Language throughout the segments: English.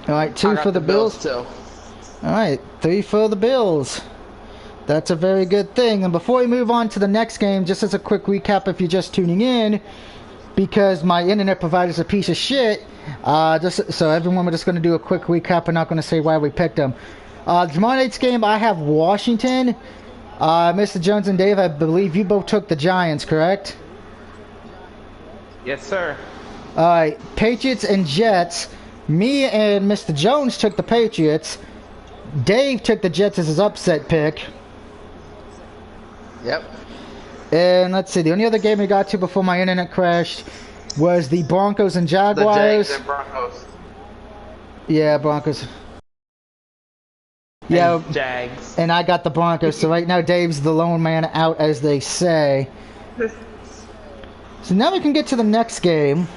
All right, two for the Bills. Too. All right, 3 for the Bills. That's a very good thing. And before we move on to the next game, just as a quick recap if you're just tuning in, because my internet provider is a piece of shit, just so everyone, we're just going to do a quick recap. We're not going to say why we picked them. Tomorrow night's game, I have Washington. Mr. Jones and Dave, I believe you both took the Giants, correct? Yes, sir. All right, Patriots and Jets. Me and Mr. Jones took the Patriots. Dave took the Jets as his upset pick. Yep. And let's see, the only other game we got to before my internet crashed was the Broncos and Jaguars. The Jags and Broncos. Yeah, Broncos. Yeah, and Jags. And I got the Broncos, so right now Dave's the lone man out, as they say. So now we can get to the next game.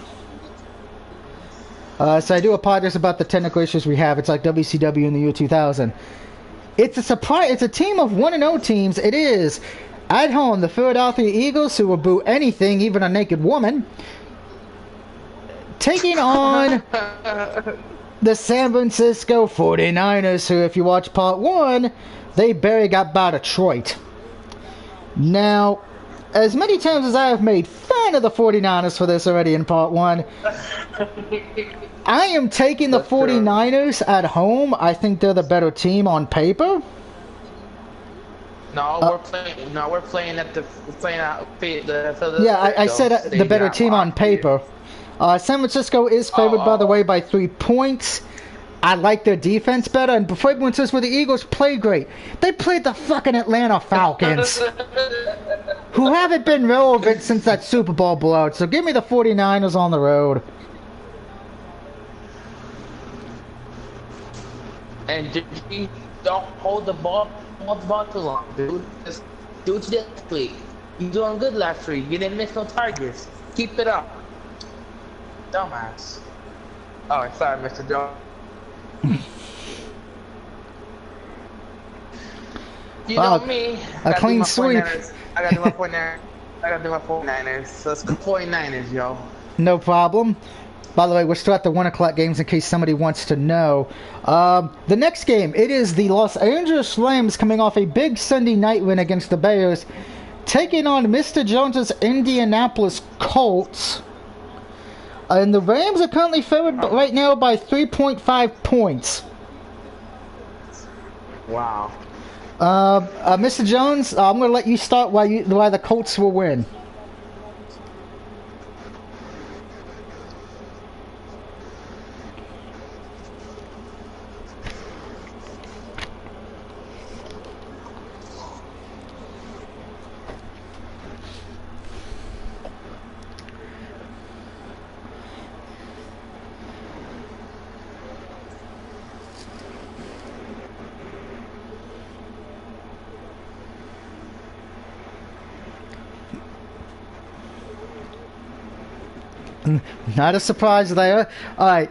So I do apologize about the technical issues we have. It's like WCW in the year 2000. It's a surprise. It's a team of 1-0 teams. It is at home the Philadelphia Eagles, who will boo anything, even a naked woman, taking on the San Francisco 49ers, who, if you watch part 1, they barely got by Detroit. Now, as many times as I have made fun of the 49ers for this already in part 1, I am taking the 49ers at home. I think they're the better team on paper. No, we're playing at the Yeah, I said the better team on paper. San Francisco is favored, by the way, by 3 points. I like their defense better, and before everyone says, well, the Eagles played great. They played the fucking Atlanta Falcons, who haven't been relevant since that Super Bowl blowout. So give me the 49ers on the road. And don't hold the ball too long, dude. Just do what you did last week. You're doing good last week. You didn't miss no targets. Keep it up. Dumbass. Oh, sorry, Mr. Jones. You know me. A clean sweep. I gotta do my 49ers. I gotta do my 49ers. So let's go 49ers, yo. No problem. By the way, we're still at the 1 o'clock games in case somebody wants to know. The next game, it is the Los Angeles Rams coming off a big Sunday night win against the Bears, taking on Mr. Jones's Indianapolis Colts. And the Rams are currently favored right now by 3.5 points. Wow. Mr. Jones, I'm going to let you start why the Colts will win. Not a surprise there. Alright.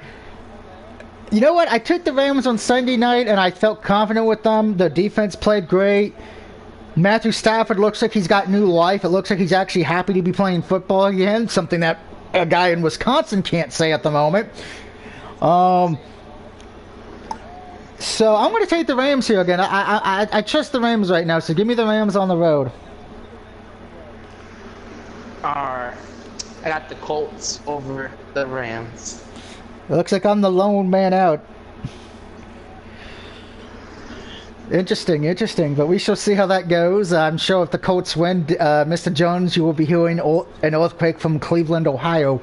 You know what? I took the Rams on Sunday night, and I felt confident with them. The defense played great. Matthew Stafford looks like he's got new life. It looks like he's actually happy to be playing football again, something that a guy in Wisconsin can't say at the moment. So I'm going to take the Rams here again. I trust the Rams right now, so give me the Rams on the road. Alright. I got the Colts over the Rams. It looks like I'm the lone man out. Interesting, but we shall see how that goes. I'm sure if the Colts win, Mr. Jones, you will be hearing an earthquake from Cleveland, Ohio.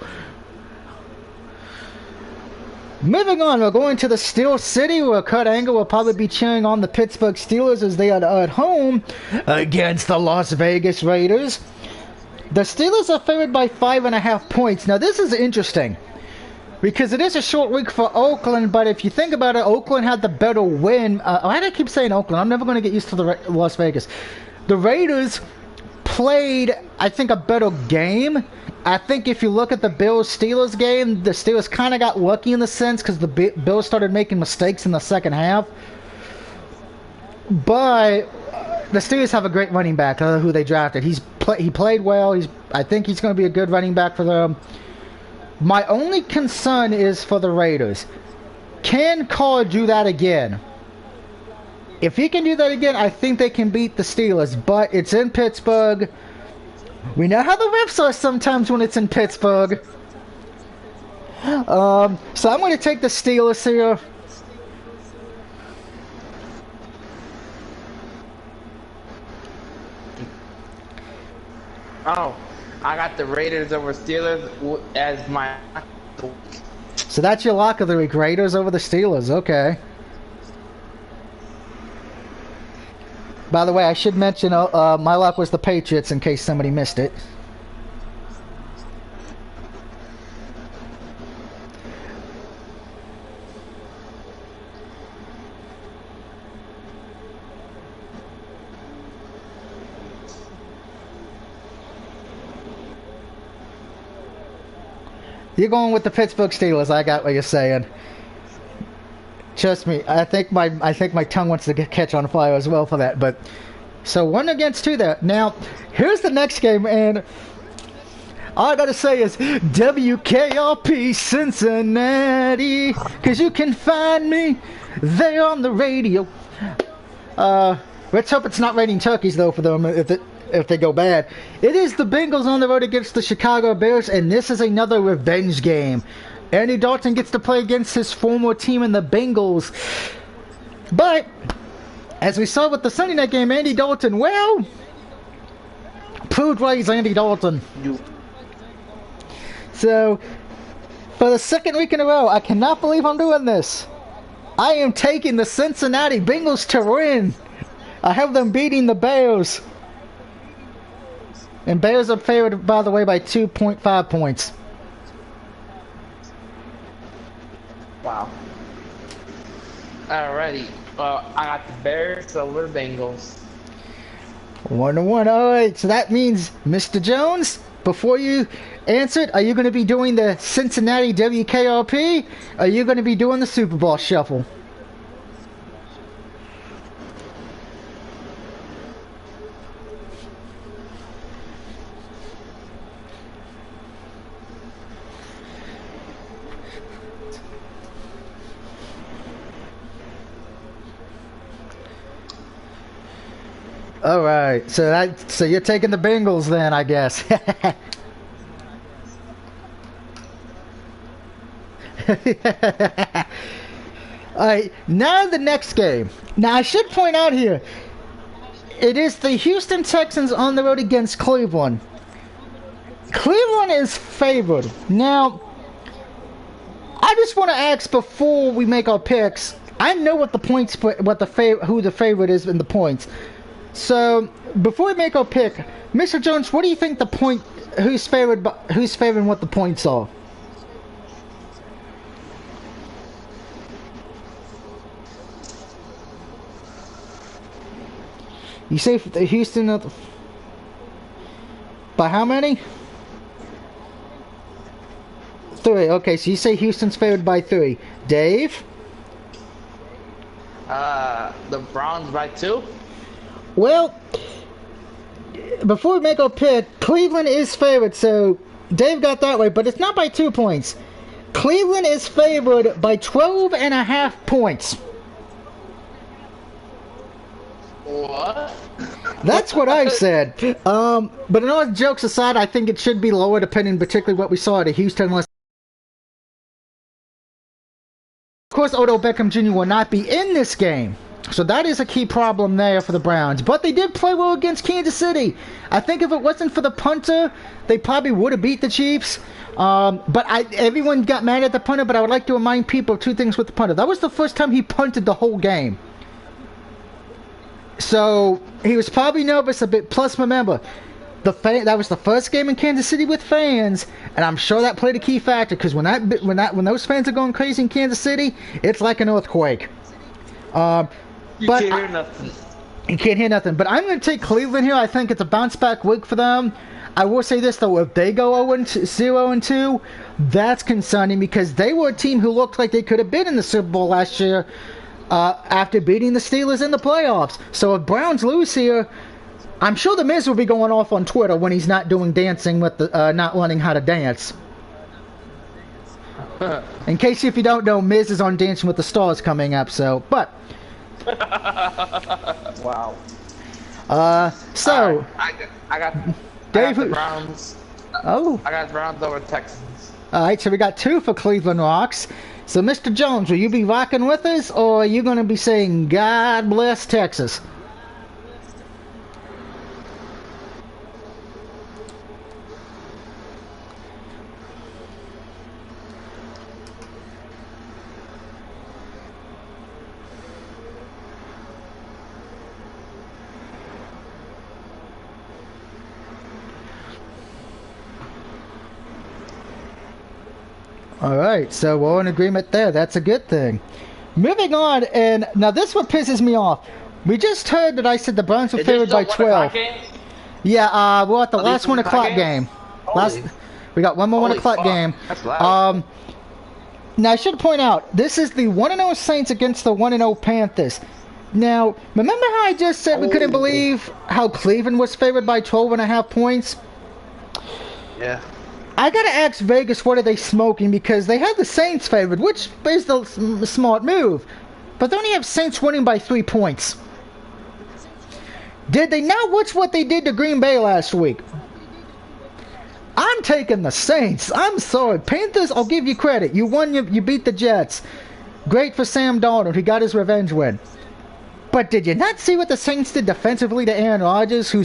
Moving on, we're going to the Steel City, where Kurt Angle will probably be cheering on the Pittsburgh Steelers as they are at home against the Las Vegas Raiders. The Steelers are favored by 5.5 points. Now, this is interesting, because it is a short week for Oakland, but if you think about it, Oakland had the better win. Why do I keep saying Oakland? I'm never going to get used to the Las Vegas. The Raiders played, I think, a better game. I think if you look at the Bills-Steelers game, the Steelers kind of got lucky in the sense because the Bills started making mistakes in the second half. But the Steelers have a great running back, who they drafted. He played well. I think he's going to be a good running back for them. My only concern is for the Raiders. can Carr do that again? If he can do that again, I think they can beat the Steelers, but it's in Pittsburgh. We know how the refs are sometimes when it's in Pittsburgh. So I'm going to take the Steelers here. Oh, I got the Raiders over Steelers as my... So that's your lock of the week, Raiders over the Steelers, okay. By the way, I should mention my lock was the Patriots in case somebody missed it. You're going with the Pittsburgh Steelers. I got what you're saying. Trust me, I think my tongue wants to catch on fire as well for that. But so 1-2 there. Now, here's the next game, and all I gotta say is WKRP Cincinnati, 'cause you can find me there on the radio. Let's hope it's not raining turkeys though for them if they go bad. It is the Bengals on the road against the Chicago Bears, and this is another revenge game. Andy Dalton gets to play against his former team in the Bengals. But, as we saw with the Sunday night game, Andy Dalton, well, proved why he's Andy Dalton. So, for the second week in a row, I cannot believe I'm doing this. I am taking the Cincinnati Bengals to win. I have them beating the Bears. And Bears are favored, by the way, by 2.5 points. Wow. Alrighty. I got the Bears over the Bengals. 1-1. Alright, so that means, Mr. Jones, before you answer it, are you going to be doing the Cincinnati WKRP? Or are you going to be doing the Super Bowl Shuffle? All right, so you're taking the Bengals then, I guess. All right, now the next game. Now I should point out here, it is the Houston Texans on the road against Cleveland. Cleveland is favored. Now, I just want to ask before we make our picks. I know what the points, who the favorite is in the points. So, before we make our pick, Mr. Jones, what do you think who's favoring what the points are? You say Houston by how many? 3. Okay, so you say Houston's favored by 3. Dave? The Browns by 2. Well, before we make our pick, Cleveland is favored, so Dave got that way, but it's not by 2 points. Cleveland is favored by 12.5 points. What? That's what I said. But in all jokes aside, I think it should be lower, depending particularly what we saw at Houston. Of course, Odell Beckham Jr. will not be in this game. So that is a key problem there for the Browns. But they did play well against Kansas City. I think if it wasn't for the punter, they probably would have beat the Chiefs. But everyone got mad at the punter, but I would like to remind people of 2 things with the punter. That was the first time he punted the whole game. So he was probably nervous a bit. Plus, remember, that was the first game in Kansas City with fans, and I'm sure that played a key factor, because when those fans are going crazy in Kansas City, it's like an earthquake. You can't hear nothing. You can't hear nothing. But I'm going to take Cleveland here. I think it's a bounce-back week for them. I will say this, though. If they go 0-2, that's concerning, because they were a team who looked like they could have been in the Super Bowl last year after beating the Steelers in the playoffs. So if Browns lose here, I'm sure the Miz will be going off on Twitter when he's not doing dancing with not learning how to dance. In case if you don't know, Miz is on Dancing with the Stars coming up, so, but... Wow. So... Right, I got the Browns. Oh. I got Browns over Texans. Alright, so we got 2 for Cleveland Rocks. So, Mr. Jones, will you be rocking with us, or are you going to be saying, God bless Texas? Alright, so we're in agreement there. That's a good thing. Moving on, and now this one pisses me off. We just heard that I said the Browns were favored by 12. Yeah, we're at the last 1 o'clock game. We got one more 1 o'clock game. That's loud. Now I should point out, this is the 1-0 Saints against the 1-0 Panthers. Now, remember how I just said we couldn't believe how Cleveland was favored by 12.5 points? Yeah. I gotta ask Vegas, what are they smoking? Because they had the Saints favored, which is the smart move. But they only have Saints winning by 3 points. Did they not watch what they did to Green Bay last week? I'm taking the Saints. I'm sorry. Panthers, I'll give you credit. You won, you beat the Jets. Great for Sam Darnold, who got his revenge win. But did you not see what the Saints did defensively to Aaron Rodgers, who's